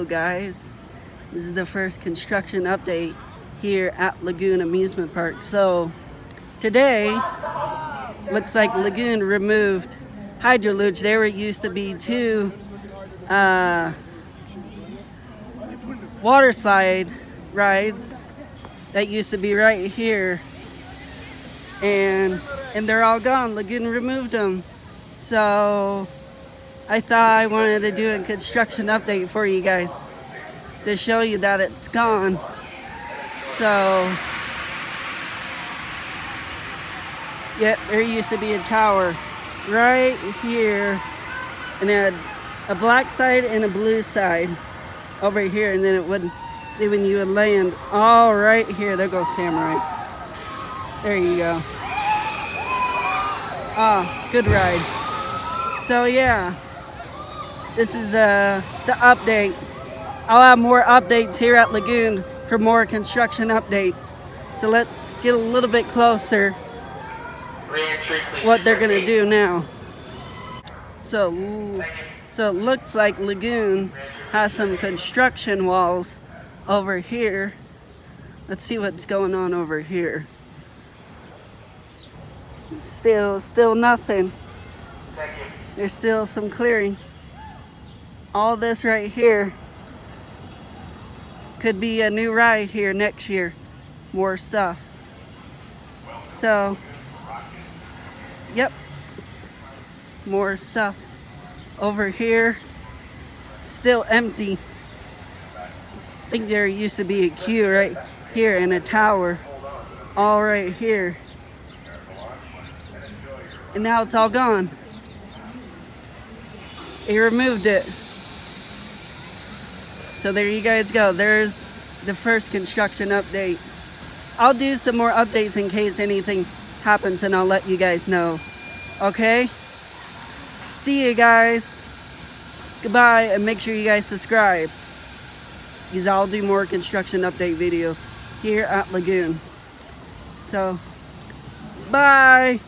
guys, this is the first construction update here at Lagoon Amusement Park. So today looks like Lagoon removed hydroluge. There used to be two water slide rides that used to be right here, and they're all gone. Lagoon removed them. So I thought I wanted to do a construction update for you guys to show you that it's gone. So yeah, there used to be a tower right here, and it had a black side and a blue side over here, and then when you would land all right here. There goes Samurai. There you go. Ah, good ride. So yeah, this is the update. I'll have more updates here at Lagoon for more construction updates. So let's get a little bit closer what they're gonna do now. So it looks like Lagoon has some construction walls over here. Let's see what's going on over here. Still nothing. There's still some clearing. All this right here could be a new ride here next year. More stuff. So, yep. More stuff. Over here, still empty. I think there used to be a queue right here and a tower. All right here. And now it's all gone. They removed it. So there you guys go. There's the first construction update. I'll do some more updates in case anything happens, and I'll let you guys know. Okay? See you guys. Goodbye, and make sure you guys subscribe, because I'll do more construction update videos here at Lagoon. So, bye.